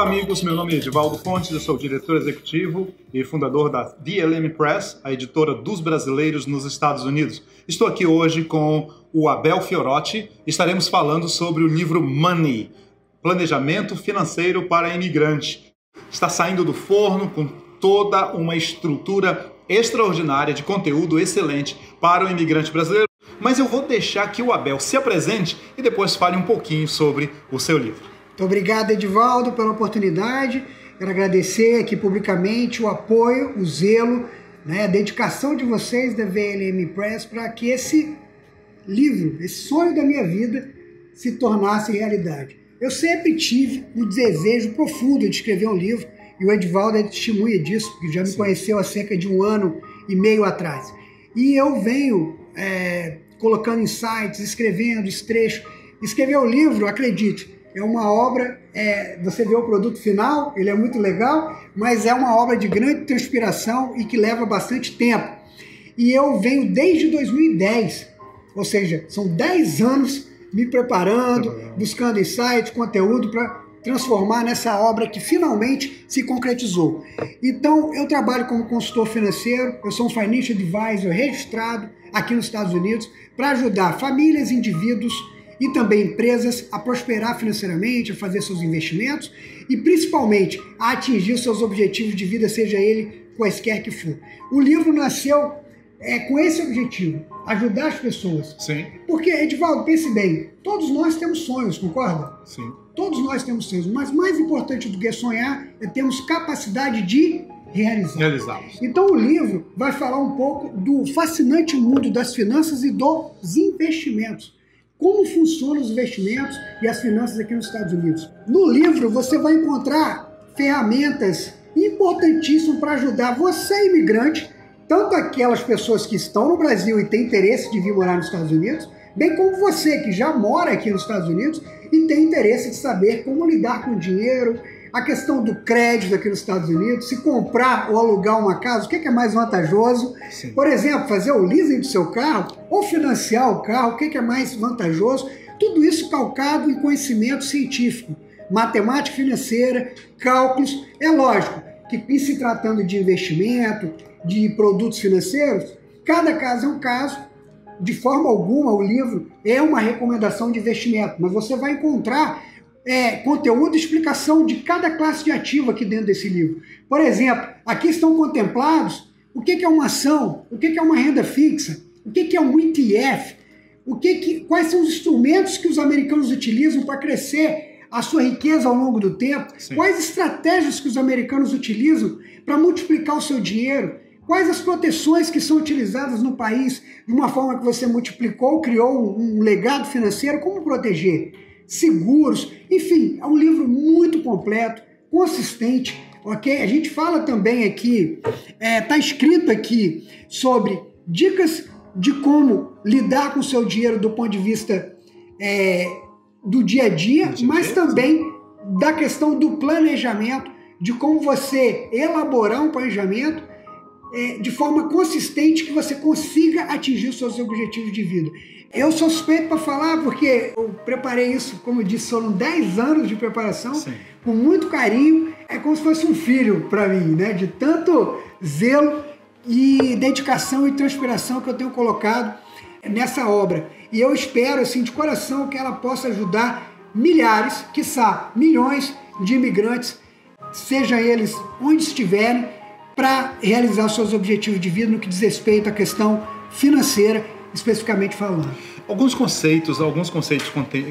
amigos, meu nome é Edivaldo Fontes, eu sou o diretor executivo e fundador da DLM Press, a editora dos brasileiros nos Estados Unidos. Estou aqui hoje com o Abel Fiorotti, estaremos falando sobre o livro Money, Planejamento Financeiro para Imigrante. Está saindo do forno com toda uma estrutura extraordinária de conteúdo excelente para o imigrante brasileiro, mas eu vou deixar que o Abel se apresente e depois fale um pouquinho sobre o seu livro. Muito obrigado, Edivaldo, pela oportunidade. Quero agradecer aqui publicamente o apoio, o zelo, a dedicação de vocês da VLM Press para que esse livro, esse sonho da minha vida, se tornasse realidade. Eu sempre tive um desejo profundo de escrever um livro e o Edivaldo é testemunha disso, porque já me conheceu há cerca de 1 ano e meio atrás. E eu venho colocando insights, escrevendo trechos. Escrever o livro, acredite, é uma obra, você vê o produto final, ele é muito legal, mas é uma obra de grande transpiração e que leva bastante tempo. E eu venho desde 2010, ou seja, são 10 anos me preparando, buscando insights, conteúdo para transformar nessa obra que finalmente se concretizou. Então, eu trabalho como consultor financeiro, eu sou um Financial Advisor registrado aqui nos Estados Unidos para ajudar famílias, indivíduos e também empresas a prosperar financeiramente, a fazer seus investimentos e principalmente a atingir seus objetivos de vida, seja ele quaisquer que for. O livro nasceu com esse objetivo, ajudar as pessoas. Sim. Porque, Edivaldo, pense bem, todos nós temos sonhos, concorda? Sim. Todos nós temos sonhos, mas mais importante do que sonhar é termos capacidade de realizá-los. Então o livro vai falar um pouco do fascinante mundo das finanças e dos investimentos. Como funcionam os investimentos e as finanças aqui nos Estados Unidos. No livro você vai encontrar ferramentas importantíssimas para ajudar você, imigrante, tanto aquelas pessoas que estão no Brasil e têm interesse de vir morar nos Estados Unidos, bem como você que já mora aqui nos Estados Unidos e tem interesse de saber como lidar com o dinheiro, a questão do crédito aqui nos Estados Unidos, se comprar ou alugar uma casa, o que é mais vantajoso? Sim. Por exemplo, fazer o leasing do seu carro ou financiar o carro, o que é mais vantajoso? Tudo isso calcado em conhecimento científico, matemática financeira, cálculos. É lógico que em se tratando de investimento, de produtos financeiros, cada caso é um caso. De forma alguma, o livro é uma recomendação de investimento, mas você vai encontrar conteúdo e explicação de cada classe de ativo aqui dentro desse livro. Por exemplo, aqui estão contemplados o que é uma ação, o que é uma renda fixa, o que é um ETF, quais são os instrumentos que os americanos utilizam para crescer a sua riqueza ao longo do tempo, Sim. Quais estratégias que os americanos utilizam para multiplicar o seu dinheiro, quais as proteções que são utilizadas no país de uma forma que você multiplicou, criou um legado financeiro, como proteger, seguros, enfim, é um livro muito completo, consistente, ok? A gente fala também aqui, está escrito aqui sobre dicas de como lidar com o seu dinheiro do ponto de vista do dia a dia, mas também da questão do planejamento, de como você elaborar um planejamento de forma consistente que você consiga atingir os seus objetivos de vida. Eu sou suspeito para falar porque eu preparei isso, como eu disse, foram 10 anos de preparação, Sim. Com muito carinho, é como se fosse um filho para mim, de tanto zelo e dedicação e transpiração que eu tenho colocado nessa obra. E eu espero, assim, de coração, que ela possa ajudar milhares, quiçá milhões de imigrantes, seja eles onde estiverem, para realizar seus objetivos de vida no que diz respeito à questão financeira, especificamente falando. Alguns conceitos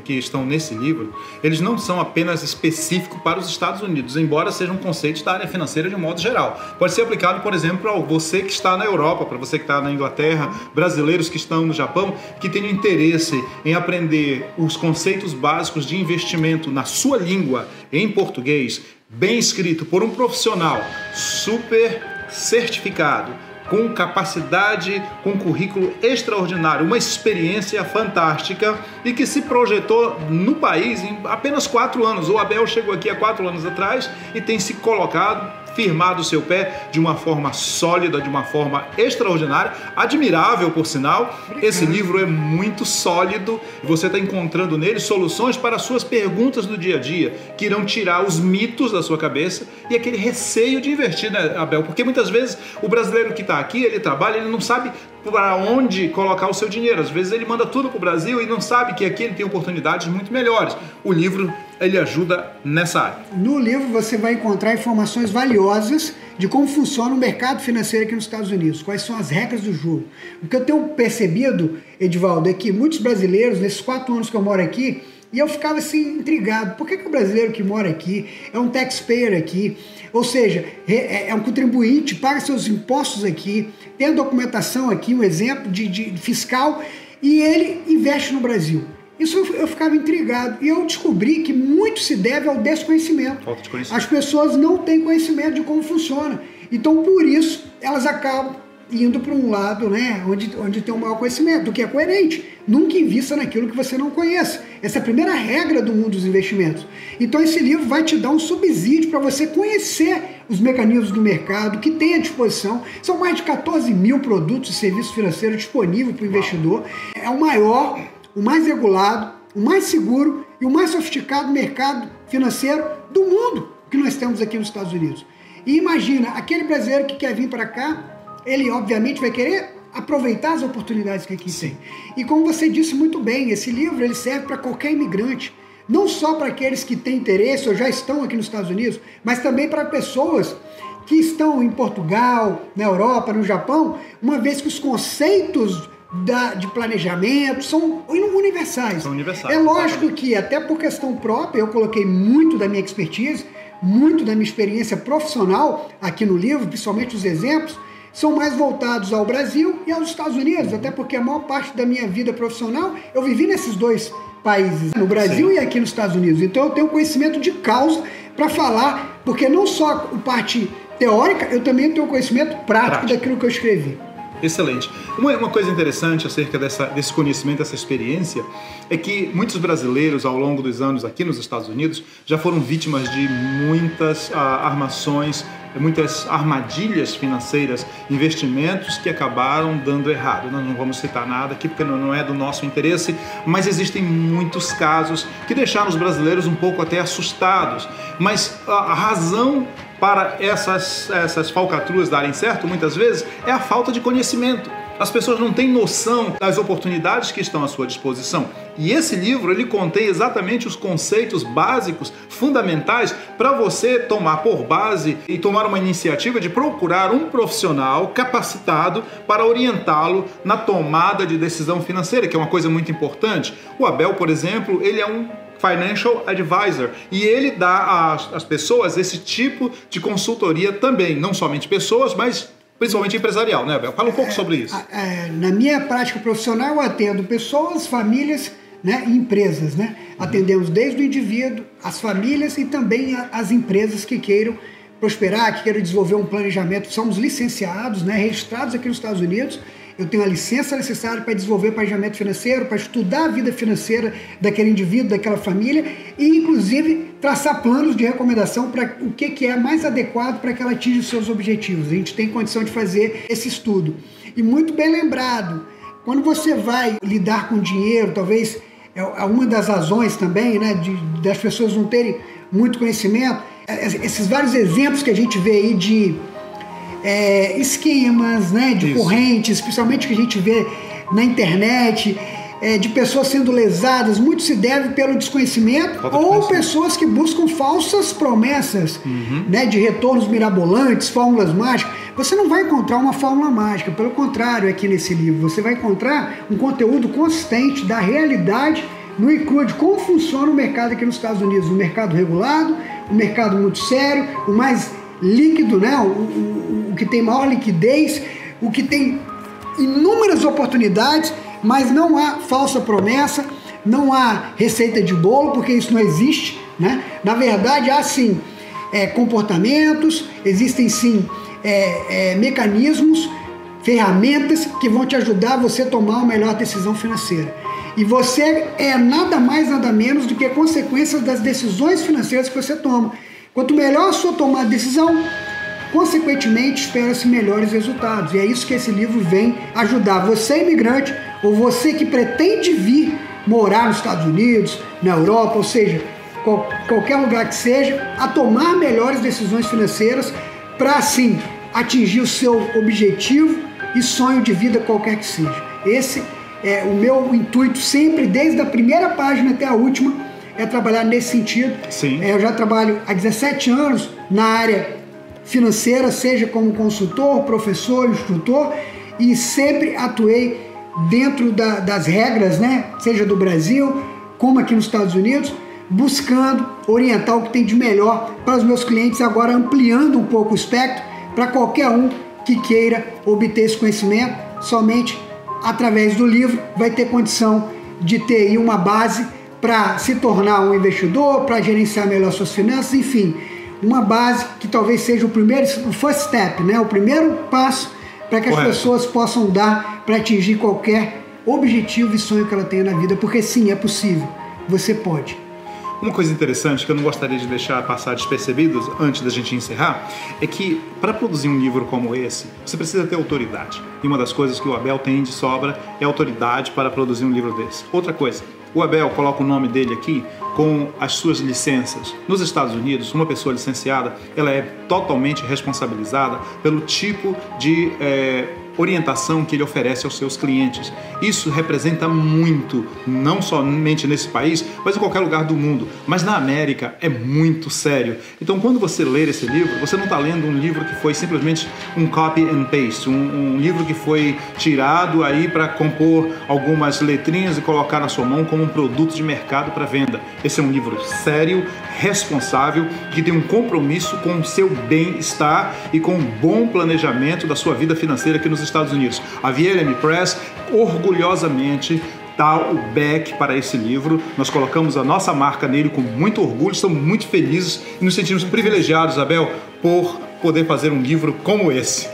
que estão nesse livro, eles não são apenas específicos para os Estados Unidos, embora sejam conceitos da área financeira de um modo geral. Pode ser aplicado, por exemplo, para você que está na Europa, para você que está na Inglaterra, brasileiros que estão no Japão, que tenham interesse em aprender os conceitos básicos de investimento na sua língua, em português, bem escrito por um profissional super certificado, com capacidade, com currículo extraordinário, uma experiência fantástica e que se projetou no país em apenas 4 anos. O Abel chegou aqui há 4 anos atrás e tem se colocado firmado o seu pé de uma forma sólida, de uma forma extraordinária, admirável por sinal. Esse livro é muito sólido e você está encontrando nele soluções para as suas perguntas do dia a dia, que irão tirar os mitos da sua cabeça e aquele receio de investir, né, Abel? Porque muitas vezes o brasileiro que está aqui, ele trabalha, ele não sabe para onde colocar o seu dinheiro. Às vezes ele manda tudo para o Brasil e não sabe que aqui ele tem oportunidades muito melhores. O livro, ele ajuda nessa área. No livro você vai encontrar informações valiosas de como funciona o mercado financeiro aqui nos Estados Unidos, quais são as regras do jogo. O que eu tenho percebido, Edivaldo, é que muitos brasileiros, nesses 4 anos que eu moro aqui, e eu ficava assim intrigado, por que o brasileiro que mora aqui é um taxpayer aqui, ou seja, é um contribuinte, paga seus impostos aqui, tem a documentação aqui, um exemplo de fiscal, e ele investe no Brasil. Isso eu ficava intrigado e eu descobri que muito se deve ao desconhecimento. Falta de conhecimento. As pessoas não têm conhecimento de como funciona. Então, por isso, elas acabam indo para um lado, né, onde tem um maior conhecimento, do que é coerente. Nunca invista naquilo que você não conhece.Essa é a primeira regra do mundo dos investimentos. Então esse livro vai te dar um subsídio para você conhecer os mecanismos do mercado que tem à disposição. São mais de 14 mil produtos e serviços financeiros disponíveis para o investidor. É o maior, o mais regulado, o mais seguro e o mais sofisticado mercado financeiro do mundo que nós temos aqui nos Estados Unidos. E imagina, aquele brasileiro que quer vir para cá, ele obviamente vai querer aproveitar as oportunidades que aqui tem. E como você disse muito bem, esse livro ele serve para qualquer imigrante, não só para aqueles que têm interesse ou já estão aqui nos Estados Unidos, mas também para pessoas que estão em Portugal, na Europa, no Japão, uma vez que os conceitos de planejamento são universais. São universais. É lógico que, até por questão própria, eu coloquei muito da minha expertise, muito da minha experiência profissional aqui no livro, principalmente os exemplos, são mais voltados ao Brasil e aos Estados Unidos, até porque a maior parte da minha vida profissional eu vivi nesses dois países, no Brasil e aqui nos Estados Unidos. Então eu tenho conhecimento de causa para falar, porque não só a parte teórica, eu também tenho conhecimento prático daquilo que eu escrevi. Excelente. Uma coisa interessante acerca desse conhecimento, dessa experiência, é que muitos brasileiros, ao longo dos anos aqui nos Estados Unidos, já foram vítimas de muitas armações, muitas armadilhas financeiras, investimentos que acabaram dando errado. Nós não vamos citar nada aqui porque não é do nosso interesse, mas existem muitos casos que deixaram os brasileiros um pouco até assustados. Mas a razão para essas falcatruas darem certo, muitas vezes, é a falta de conhecimento. As pessoas não têm noção das oportunidades que estão à sua disposição. E esse livro, ele contém exatamente os conceitos básicos, fundamentais, para você tomar por base e tomar uma iniciativa de procurar um profissional capacitado para orientá-lo na tomada de decisão financeira, que é uma coisa muito importante. O Abel, por exemplo, ele é um Financial Advisor e ele dá às pessoas esse tipo de consultoria também, não somente pessoas, mas principalmente empresarial, né, Abel? Fala um pouco sobre isso. Na minha prática profissional eu atendo pessoas, famílias, né, e empresas, né? Atendemos desde o indivíduo, as famílias e também as empresas que queiram prosperar, que queiram desenvolver um planejamento. Somos licenciados, né, registrados aqui nos Estados Unidos. Eu tenho a licença necessária para desenvolver planejamento financeiro, para estudar a vida financeira daquele indivíduo, daquela família e, inclusive, traçar planos de recomendação para o que é mais adequado para que ela atinja os seus objetivos. A gente tem condição de fazer esse estudo. E muito bem lembrado, quando você vai lidar com dinheiro, talvez é uma das razões também, né, das pessoas não terem muito conhecimento, esses vários exemplos que a gente vê aí de esquemas, né, de correntes, principalmente que a gente vê na internet, de pessoas sendo lesadas, muito se deve pelo desconhecimento ou pessoas que buscam falsas promessas, né, de retornos mirabolantes, fórmulas mágicas. Você não vai encontrar uma fórmula mágica, pelo contrário, aqui nesse livro, você vai encontrar um conteúdo consistente da realidade no e cru de como funciona o mercado aqui nos Estados Unidos, um mercado regulado, um mercado muito sério, o mais líquido, né? O que tem maior liquidez, o que tem inúmeras oportunidades, mas não há falsa promessa, não há receita de bolo, porque isso não existe, né? Na verdade, há sim comportamentos, existem sim mecanismos, ferramentas que vão te ajudar você a tomar uma melhor decisão financeira. E você é nada mais, nada menos do que consequências das decisões financeiras que você toma. Quanto melhor a sua tomada de decisão, consequentemente espera-se melhores resultados. E é isso que esse livro vem ajudar você, imigrante, ou você que pretende vir morar nos Estados Unidos, na Europa, ou seja, qualquer lugar que seja, a tomar melhores decisões financeiras para, assim, atingir o seu objetivo e sonho de vida qualquer que seja. Esse é o meu intuito sempre, desde a primeira página até a última, é trabalhar nesse sentido. Sim. Eu já trabalho há 17 anos na área financeira, seja como consultor, professor, instrutor, e sempre atuei dentro das regras, né? Seja do Brasil, como aqui nos Estados Unidos, buscando orientar o que tem de melhor para os meus clientes, agora ampliando um pouco o espectro para qualquer um que queira obter esse conhecimento. Somente através do livro vai ter condição de ter aí uma base para se tornar um investidor, para gerenciar melhor suas finanças, enfim, uma base que talvez seja o first step, né? O primeiro passo para que as pessoas possam dar para atingir qualquer objetivo e sonho que ela tenha na vida, porque sim, é possível, você pode. Uma coisa interessante que eu não gostaria de deixar passar despercebidos antes da gente encerrar é que para produzir um livro como esse, você precisa ter autoridade. E uma das coisas que o Abel tem de sobra é autoridade para produzir um livro desse. Outra coisa, o Abel coloca o nome dele aqui com as suas licenças. Nos Estados Unidos, uma pessoa licenciada, ela é totalmente responsabilizada pelo tipo de orientação que ele oferece aos seus clientes. Isso representa muito, não somente nesse país, mas em qualquer lugar do mundo. Mas na América é muito sério. Então, quando você ler esse livro, você não está lendo um livro que foi simplesmente um copy and paste, um livro que foi tirado aí para compor algumas letrinhas e colocar na sua mão como um produto de mercado para venda. Esse é um livro sério, responsável, que tem um compromisso com o seu bem-estar e com um bom planejamento da sua vida financeira aqui nos Estados Unidos. A VLM Press orgulhosamente dá o back para esse livro. Nós colocamos a nossa marca nele com muito orgulho, estamos muito felizes e nos sentimos privilegiados, Abel, por poder fazer um livro como esse.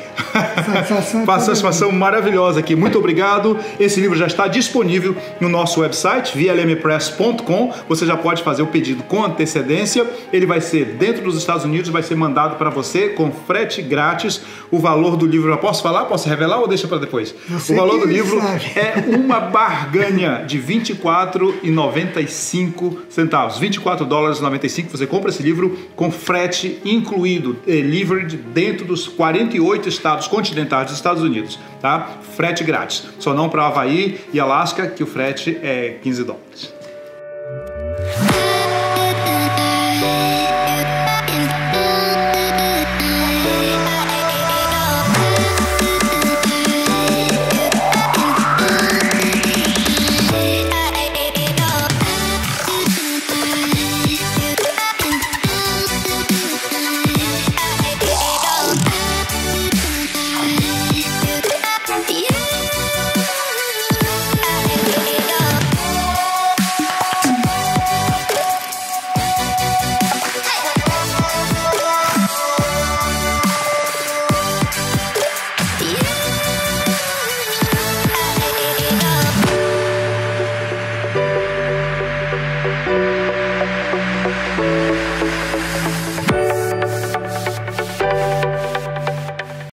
Satisfação maravilhosa aqui. Muito obrigado. Esse livro já está disponível no nosso website, vlmpress.com. Você já pode fazer o pedido com antecedência. Ele vai ser dentro dos Estados Unidos, vai ser mandado para você com frete grátis. O valor do livro, eu posso falar? Posso revelar ou deixa para depois? O valor do livro é uma barganha de $24,95. $24,95. Você compra esse livro com frete incluído, delivered dentro dos 48 estados continentais dos Estados Unidos, tá? Frete grátis. Só não para Havaí e Alasca, que o frete é $15.